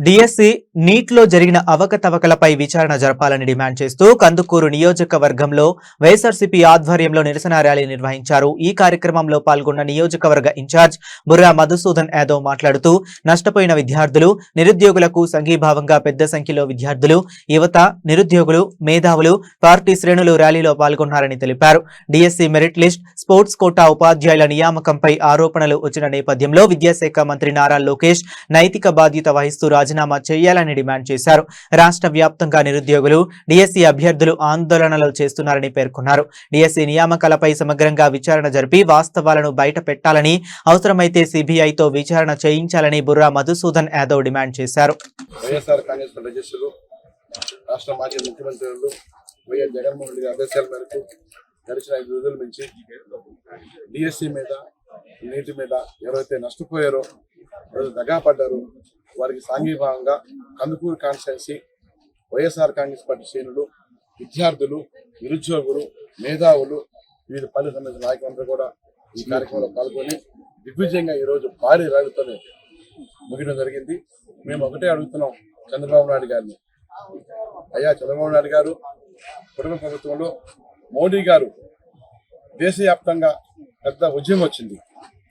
DSC నీట్లో జరిగిన అవకతవకలపై విచారణ జరపాలని డిమాండ్ చేస్తూ కందుకూరు నియోజకవర్గంలో వైఎస్ఆర్సీపీ ఆధ్వర్యంలో నిరసన ర్యాలీ నిర్వహించారు. ఈ కార్యక్రమంలో పాల్గొన్న నియోజకవర్గ ఇన్ఛార్జ్ బుర్రా మధుసూదన్ యాదవ్ మాట్లాడుతూ నష్టపోయిన విద్యార్థులు, నిరుద్యోగులకు సంఘీభావంగా పెద్ద సంఖ్యలో విద్యార్థులు, యువత, నిరుద్యోగులు, మేధావులు, పార్టీ శ్రేణులు ర్యాలీలో పాల్గొన్నారని తెలిపారు. DSC merit list, sports quota ఉపాధ్యాయుల నియామకంపై ఆరోపణలు వచ్చిన నేపథ్యంలో విద్యాశాఖ మంత్రి నారా లోకేష్ నైతిక బాధ్యత వహిస్తూ రాజీనామా చేయాలని డిమాండ్ చేశారు. రాష్ట్ర వ్యాప్తంగా నిరుద్యోగులు, డిఎస్సి అభ్యర్థులు ఆందోళనలు చేస్తున్నారని పేర్కొన్నారు. డిఎస్సి నియామకాలపై సమగ్రంగా విచారణ జరిపి వాస్తవాలను బయట పెట్టాలని, అవసరమైతే సిబిఐతో విచారణ చేయించాలని బుర్రా మధుసూదన్ యాదవ్ డిమాండ్ చేశారు. వైఎస్ఆర్ కాంగ్రెస్ అధ్యక్షులు, రాష్ట్ర మాజీ ముఖ్యమంత్రులు వైఎస్ జగన్మోహన్ రెడ్డి ఆదేశాల మేరకు గడిచిన 5 రోజుల నుంచి డిఎస్సి మీద, నీటి మీద ఎవరైతే నష్టపోయారో, ఎవరైతే దగాపడ్డారో వారికి సాంఘీభావంగా కందుకూరు కాన్స్టిట్యున్సీ వైఎస్ఆర్ కాంగ్రెస్ పార్టీ శ్రేణులు, విద్యార్థులు, నిరుద్యోగులు, మేధావులు, వివిధ పల్లె సంబంధించిన నాయకులందరూ కూడా ఈ కార్యక్రమంలో పాల్గొని దిగ్విజయంగా ఈరోజు భారీ ర్యాలీతోనే ముగియడం జరిగింది. మేము ఒకటే అడుగుతున్నాం చంద్రబాబు నాయుడు గారిని, అయ్యా చంద్రబాబు నాయుడు గారు, కుటుంబ ప్రభుత్వంలో మోడీ గారు దేశవ్యాప్తంగా పెద్ద ఉద్యమం వచ్చింది.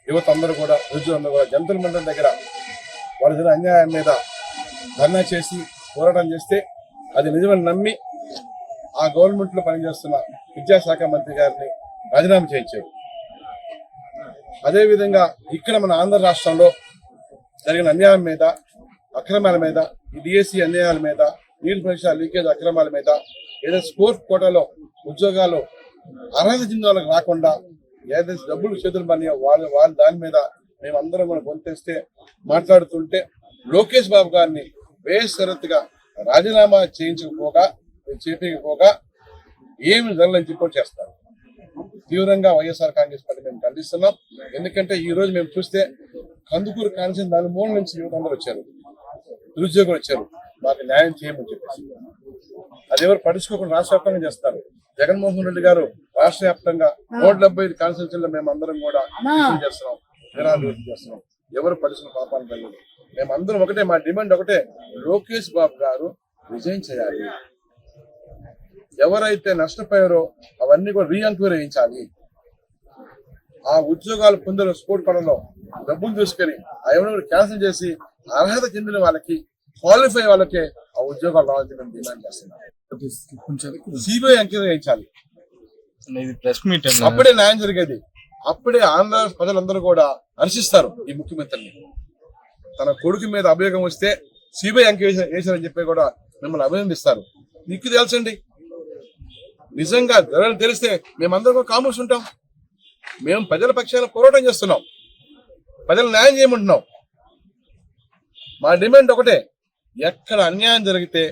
యువత అందరూ కూడా, నిరుద్యోగులందరూ కూడా జంతర్ మండలం దగ్గర వాళ్ళ దగ్గర అన్యాయం మీద ధర్నా చేసి పోరాటం చేస్తే అది నిజమని నమ్మి ఆ గవర్నమెంట్ లో పనిచేస్తున్న విద్యాశాఖ మంత్రి గారిని రాజీనామా చేయించారు. అదేవిధంగా ఇక్కడ మన ఆంధ్ర రాష్ట్రంలో జరిగిన అన్యాయం మీద, అక్రమాల మీద, ఈ డిఎస్సి అన్యాయాల మీద, నీటి పరీక్ష లీకేజ్ అక్రమాల మీద, ఏదైతే స్పోర్ట్స్ కోటాలో ఉద్యోగాలు అర్హత చెందిన వాళ్ళకి రాకుండా ఏదైతే డబ్బులు చేతులు పడినాయో వాళ్ళ దాని మీద మేమందరం కూడా పొందేస్తే మాట్లాడుతుంటే లోకేష్ బాబు గారిని బేషరతుగా రాజీనామా చేయించకపోగా ఏమి జరగలని రిపోర్ట్ చేస్తారు. తీవ్రంగా వైఎస్ఆర్ కాంగ్రెస్ పార్టీ మేము ఖండిస్తున్నాం. ఎందుకంటే ఈ రోజు మేము చూస్తే కందుకూరు కాన్స్టిట్యున్సీ 4 మూల నుంచి యువతందరూ వచ్చారు, నిరుద్యోగులు వచ్చారు, మాకు న్యాయం చేయమని చెప్పేసి. అది ఎవరు పట్టించుకోకుండా రాష్ట్ర వ్యాప్తంగా చేస్తారు. జగన్మోహన్ రెడ్డి గారు రాష్ట్ర వ్యాప్తంగా 175 కాన్స్టిట్యున్సీలో మేము అందరం కూడా చేస్తున్నాం, చేస్తున్నాం. ఎవరు పట్టించుకున్న పాపాలు వెళ్ళదు. మేమందరం ఒకటే, మా డిమాండ్ ఒకటే, లోకేష్ బాబు గారు రిజైన్ చేయాలి. ఎవరైతే నష్టపోయారో అవన్నీ కూడా రీఎంక్వైరీ చేయించాలి. ఆ ఉద్యోగాలు పొందిన స్పోర్ట్ పనుల్లో డబ్బులు తీసుకొని అవన్నీ క్యాన్సిల్ చేసి అర్హత చెందిన వాళ్ళకి, క్వాలిఫై వాళ్ళకే ఆ ఉద్యోగాలు రావాలని మేము డిమాండ్ చేస్తున్నాం. సిబిఐ ఎంక్వైరీ చేయించాలి. అప్పుడే న్యాయం జరిగేది. అప్పుడే ఆంధ్ర ప్రజలందరూ కూడా హర్షిస్తారు ఈ ముఖ్యమంత్రిని. తన కొడుకు మీద అభియోగం వస్తే సిబిఐ ఎంక్వైరీ చేశారని చెప్పి కూడా మిమ్మల్ని అభినందిస్తారు. నీకు తెలుసండి, నిజంగా తెలిస్తే మేమందరం కూడా కామర్స్ ఉంటాం. మేము ప్రజల పక్షాన పోరాటం చేస్తున్నాం, ప్రజలు న్యాయం చేయమంటున్నాం. మా డిమాండ్ ఒకటే, ఎక్కడ అన్యాయం జరిగితే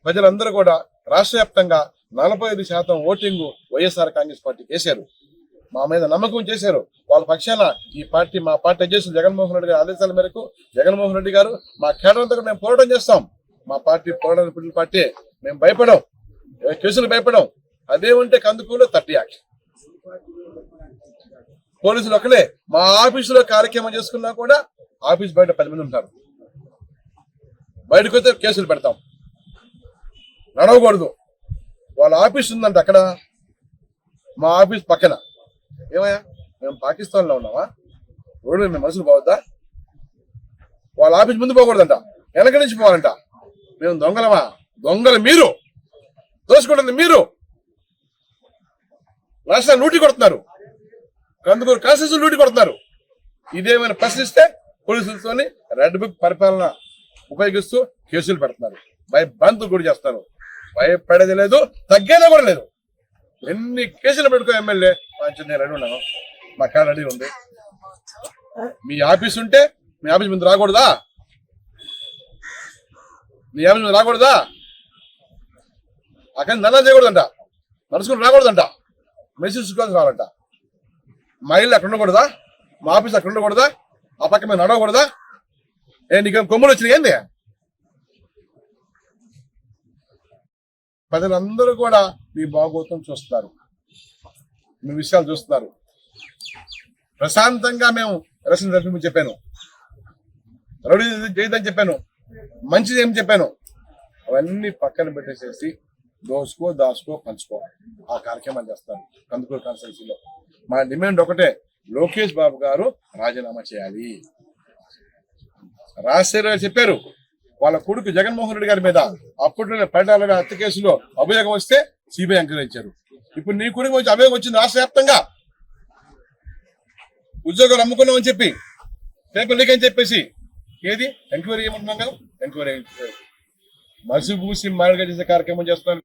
ప్రజలందరూ కూడా రాష్ట్ర వ్యాప్తంగా 45% ఓటింగ్ వైఎస్ఆర్ కాంగ్రెస్ పార్టీకి వేశారు. మా మీద నమ్మకం చేశారు. వాళ్ళ పక్షాన మా పార్టీ అధ్యక్షులు జగన్మోహన్ రెడ్డి గారి ఆదేశాల మేరకు జగన్మోహన్ రెడ్డి గారు మా కేడర్తో మేము పోరాటం చేస్తాం. మా పార్టీ పోరాటం పార్టీ, మేము భయపడం, కేసులు భయపడం. అదేమంటే కందుకూరులో 30 యాక్షన్ పోలీసులు ఒకలే. మా ఆఫీసులో కార్యక్రమం చేసుకున్నా కూడా ఆఫీస్ బయట 10 మంది ఉంటారు. బయటకు వస్తే కేసులు పెడతాం, నడవకూడదు. వాళ్ళ ఆఫీస్ ఉందంట అక్కడ, మా ఆఫీస్ పక్కన. ఏమయ్యా, మేము పాకిస్తాన్ లో ఉన్నామా? రోడ్డు మేము మనుషులు పోవద్దా? వాళ్ళ ఆఫీస్ ముందు పోకూడదంట, వెనక నుంచి పోవాలంట. మేము దొంగలమా? దొంగలు మీరు, దోసుకుంటుంది మీరు. రాష్ట్రాన్ని లూటీ కొడుతున్నారు, కందుకూరు కాన్స్టిట్యున్సీ లూటీ కొడుతున్నారు. ఇదేమైనా ప్రశ్నిస్తే పోలీసులతో రెడ్ బుక్ పరిపాలన ఉపయోగిస్తూ కేసులు పెడుతున్నారు, భయభ్రాంతులు కూడా చేస్తారు. భయపడేది లేదు, తగ్గేదే కూడా లేదు. ఎన్ని కేసులు పెట్టుకో ఎమ్మెల్యే నేను రెడీ ఉన్నాను, మా కాడ రెడీ ఉంది. మీ ఆఫీస్ ఉంటే మీ ఆఫీస్ ముందు రాకూడదా? మీ ఆఫీస్ ముందు రాకూడదా? అక్కడ నల్ల చేయకూడదంట, నడుచుకుని రాకూడదంట, మెసేజ్ రావాలంట. మా ఇల్లు అక్కడ ఉండకూడదా? మా ఆఫీస్ అక్కడ ఉండకూడదా? ఆ పక్క మేము నడవకూడదా? నీకేం కొమ్ములు వచ్చినాయి ఏంది? ప్రజలందరూ కూడా మీ బాగోతం చూస్తున్నారు, మీ విషయాలు చూస్తున్నారు. ప్రశాంతంగా మేము ఎలక్షన్ జరిపి చెప్పాను, రౌడీ చేయదని చెప్పాను. మంచిది ఏం చెప్పాను అవన్నీ పక్కన పెట్టేసేసి దాచుకో పంచుకో ఆ కార్యక్రమాలు చేస్తారు కందుకూరు కాన్స్టిట్యున్సీలో. మా డిమాండ్ ఒకటే, లోకేష్ బాబు గారు రాజీనామా చేయాలి. రాజశేఖర్ గారు చెప్పారు వాళ్ళ కొడుకు జగన్మోహన్ రెడ్డి గారి మీద అప్పట్లో పరిటాల హత్య కేసులో అభియోగం వస్తే సిబిఐ ఎంక్వైరీ ఇచ్చారు. ఇప్పుడు నీ కొడుకు వచ్చి అభియోగం వచ్చింది రాష్ట్ర వ్యాప్తంగా, ఉద్యోగాలు అమ్ముకున్నామని చెప్పి పేపర్ లీక్ అని చెప్పేసి ఏది ఎంక్వైరీ ఏమంటున్నాం కదా, ఎంక్వైరీ మసి పూసి మాడిగా చేసే కార్యక్రమం చేస్తున్నారు.